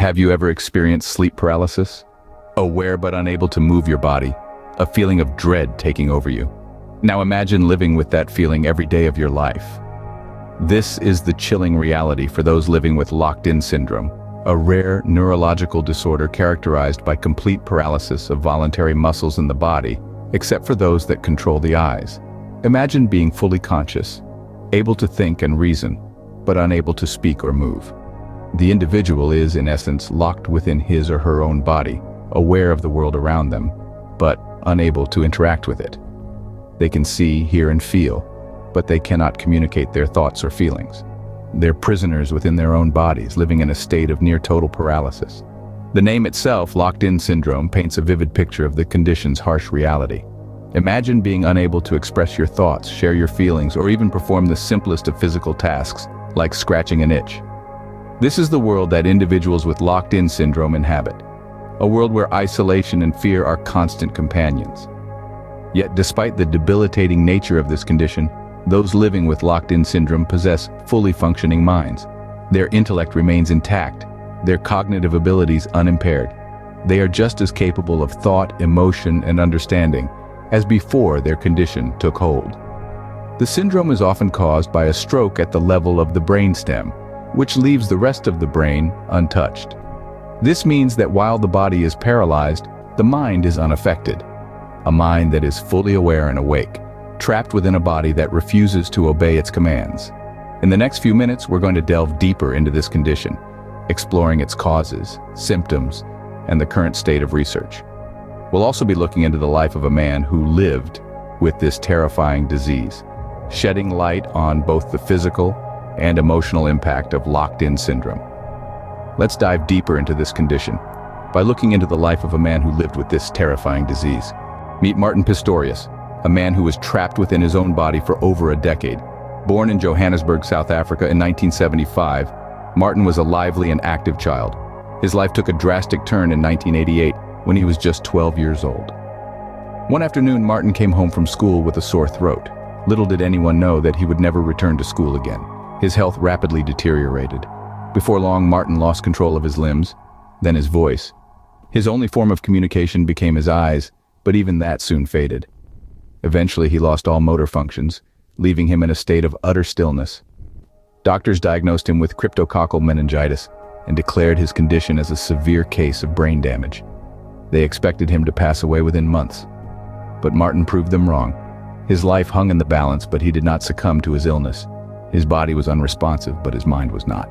Have you ever experienced sleep paralysis? Aware but unable to move your body, a feeling of dread taking over you. Now imagine living with that feeling every day of your life. This is the chilling reality for those living with locked-in syndrome, a rare neurological disorder characterized by complete paralysis of voluntary muscles in the body, except for those that control the eyes. Imagine being fully conscious, able to think and reason, but unable to speak or move. The individual is, in essence, locked within his or her own body, aware of the world around them, but unable to interact with it. They can see, hear, and feel, but they cannot communicate their thoughts or feelings. They're prisoners within their own bodies, living in a state of near-total paralysis. The name itself, locked-in syndrome, paints a vivid picture of the condition's harsh reality. Imagine being unable to express your thoughts, share your feelings, or even perform the simplest of physical tasks, like scratching an itch. This is the world that individuals with locked-in syndrome inhabit, a world where isolation and fear are constant companions. Yet despite the debilitating nature of this condition, those living with locked-in syndrome possess fully functioning minds. Their intellect remains intact, their cognitive abilities unimpaired. They are just as capable of thought, emotion, and understanding as before their condition took hold. The syndrome is often caused by a stroke at the level of the brainstem, which leaves the rest of the brain untouched. This means that while the body is paralyzed, the mind is unaffected. A mind that is fully aware and awake, trapped within a body that refuses to obey its commands. In the next few minutes, we're going to delve deeper into this condition, exploring its causes, symptoms, and the current state of research. We'll also be looking into the life of a man who lived with this terrifying disease, shedding light on both the physical and emotional impact of locked-in syndrome. Let's dive deeper into this condition by looking into the life of a man who lived with this terrifying disease. Meet Martin Pistorius, a man who was trapped within his own body for over a decade. Born in Johannesburg, South Africa in 1975, Martin was a lively and active child. His life took a drastic turn in 1988 when he was just 12 years old. One afternoon, Martin came home from school with a sore throat. Little did anyone know that he would never return to school again. His health rapidly deteriorated. Before long, Martin lost control of his limbs, then his voice. His only form of communication became his eyes, but even that soon faded. Eventually, he lost all motor functions, leaving him in a state of utter stillness. Doctors diagnosed him with cryptococcal meningitis and declared his condition as a severe case of brain damage. They expected him to pass away within months, but Martin proved them wrong. His life hung in the balance, but he did not succumb to his illness. His body was unresponsive, but his mind was not.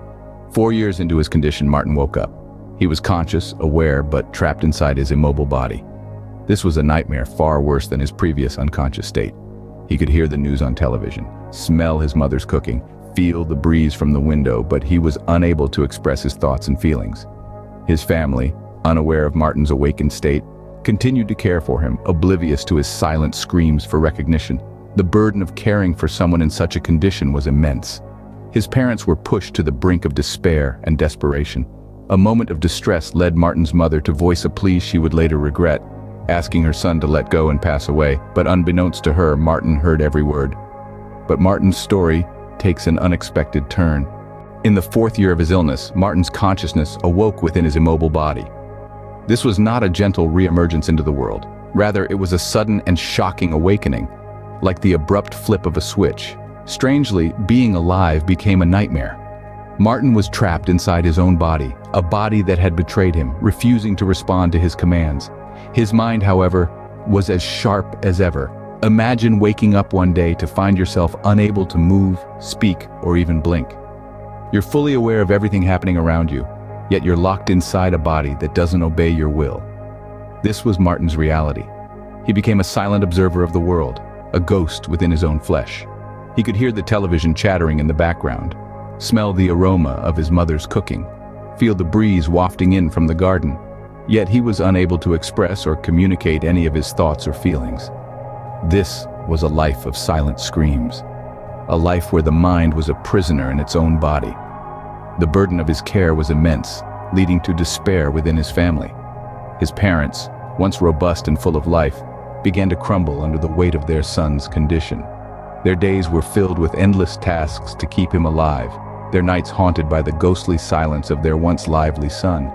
4 years into his condition, Martin woke up. He was conscious, aware, but trapped inside his immobile body. This was a nightmare far worse than his previous unconscious state. He could hear the news on television, smell his mother's cooking, feel the breeze from the window, but he was unable to express his thoughts and feelings. His family, unaware of Martin's awakened state, continued to care for him, oblivious to his silent screams for recognition. The burden of caring for someone in such a condition was immense. His parents were pushed to the brink of despair and desperation. A moment of distress led Martin's mother to voice a plea she would later regret, asking her son to let go and pass away, but unbeknownst to her, Martin heard every word. But Martin's story takes an unexpected turn. In the 4th year of his illness, Martin's consciousness awoke within his immobile body. This was not a gentle re-emergence into the world. Rather, it was a sudden and shocking awakening, like the abrupt flip of a switch. Strangely, being alive became a nightmare. Martin was trapped inside his own body, a body that had betrayed him, refusing to respond to his commands. His mind, however, was as sharp as ever. Imagine waking up one day to find yourself unable to move, speak, or even blink. You're fully aware of everything happening around you, yet you're locked inside a body that doesn't obey your will. This was Martin's reality. He became a silent observer of the world, a ghost within his own flesh. He could hear the television chattering in the background, smell the aroma of his mother's cooking, feel the breeze wafting in from the garden, yet he was unable to express or communicate any of his thoughts or feelings. This was a life of silent screams, a life where the mind was a prisoner in its own body. The burden of his care was immense, leading to despair within his family. His parents, once robust and full of life, began to crumble under the weight of their son's condition. Their days were filled with endless tasks to keep him alive, their nights haunted by the ghostly silence of their once lively son.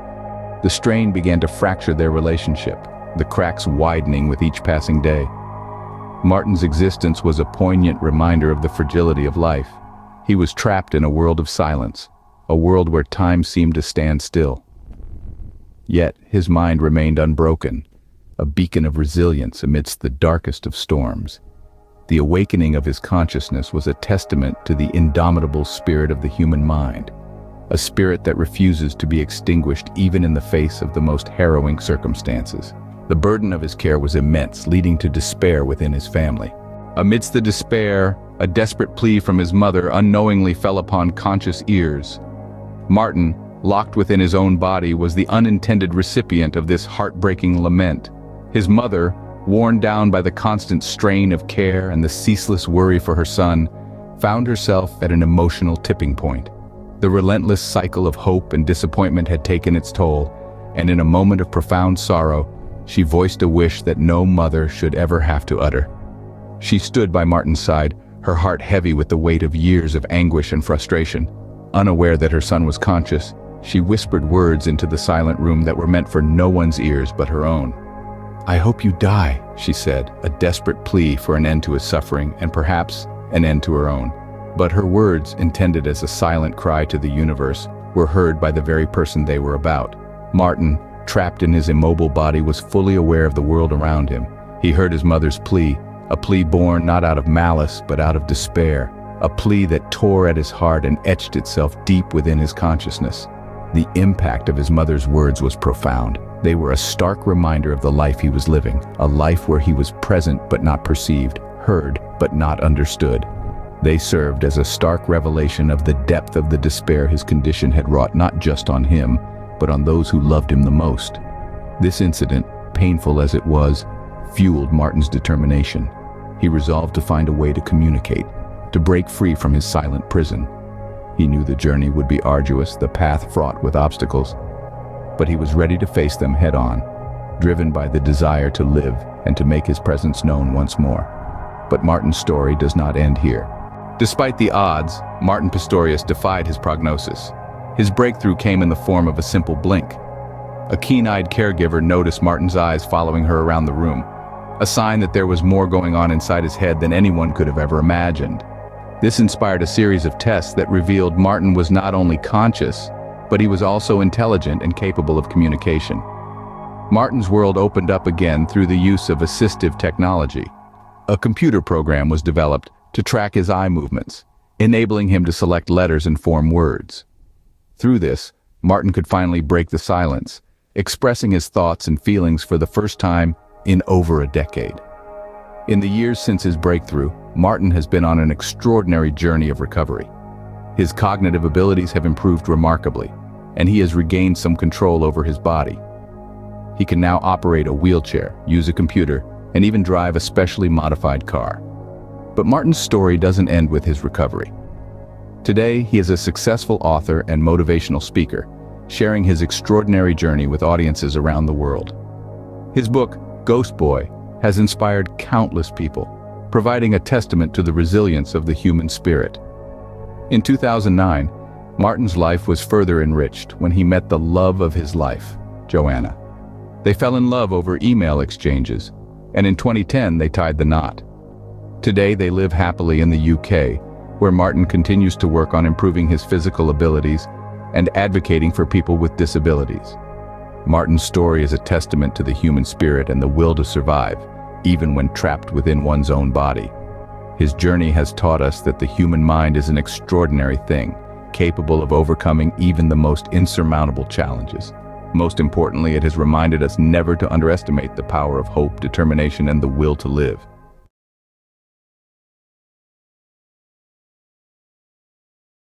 The strain began to fracture their relationship, the cracks widening with each passing day. Martin's existence was a poignant reminder of the fragility of life. He was trapped in a world of silence, a world where time seemed to stand still. Yet his mind remained unbroken, a beacon of resilience amidst the darkest of storms. The awakening of his consciousness was a testament to the indomitable spirit of the human mind, a spirit that refuses to be extinguished even in the face of the most harrowing circumstances. The burden of his care was immense, leading to despair within his family. Amidst the despair, a desperate plea from his mother unknowingly fell upon conscious ears. Martin, locked within his own body, was the unintended recipient of this heartbreaking lament. His mother, worn down by the constant strain of care and the ceaseless worry for her son, found herself at an emotional tipping point. The relentless cycle of hope and disappointment had taken its toll, and in a moment of profound sorrow, she voiced a wish that no mother should ever have to utter. She stood by Martin's side, her heart heavy with the weight of years of anguish and frustration. Unaware that her son was conscious, she whispered words into the silent room that were meant for no one's ears but her own. "I hope you die," she said, a desperate plea for an end to his suffering and perhaps an end to her own. But her words, intended as a silent cry to the universe, were heard by the very person they were about. Martin, trapped in his immobile body, was fully aware of the world around him. He heard his mother's plea, a plea born not out of malice but out of despair, a plea that tore at his heart and etched itself deep within his consciousness. The impact of his mother's words was profound. They were a stark reminder of the life he was living, a life where he was present but not perceived, heard but not understood. They served as a stark revelation of the depth of the despair his condition had wrought not just on him, but on those who loved him the most. This incident, painful as it was, fueled Martin's determination. He resolved to find a way to communicate, to break free from his silent prison. He knew the journey would be arduous, the path fraught with obstacles, but he was ready to face them head-on, driven by the desire to live and to make his presence known once more. But Martin's story does not end here. Despite the odds, Martin Pistorius defied his prognosis. His breakthrough came in the form of a simple blink. A keen-eyed caregiver noticed Martin's eyes following her around the room, a sign that there was more going on inside his head than anyone could have ever imagined. This inspired a series of tests that revealed Martin was not only conscious, but he was also intelligent and capable of communication. Martin's world opened up again through the use of assistive technology. A computer program was developed to track his eye movements, enabling him to select letters and form words. Through this, Martin could finally break the silence, expressing his thoughts and feelings for the first time in over a decade. In the years since his breakthrough, Martin has been on an extraordinary journey of recovery. His cognitive abilities have improved remarkably, and he has regained some control over his body. He can now operate a wheelchair, use a computer, and even drive a specially modified car. But Martin's story doesn't end with his recovery. Today, he is a successful author and motivational speaker, sharing his extraordinary journey with audiences around the world. His book, Ghost Boy, has inspired countless people, providing a testament to the resilience of the human spirit. In 2009, Martin's life was further enriched when he met the love of his life, Joanna. They fell in love over email exchanges, and in 2010 they tied the knot. Today they live happily in the UK, where Martin continues to work on improving his physical abilities and advocating for people with disabilities. Martin's story is a testament to the human spirit and the will to survive, even when trapped within one's own body. His journey has taught us that the human mind is an extraordinary thing, capable of overcoming even the most insurmountable challenges. Most importantly, it has reminded us never to underestimate the power of hope, determination, and the will to live.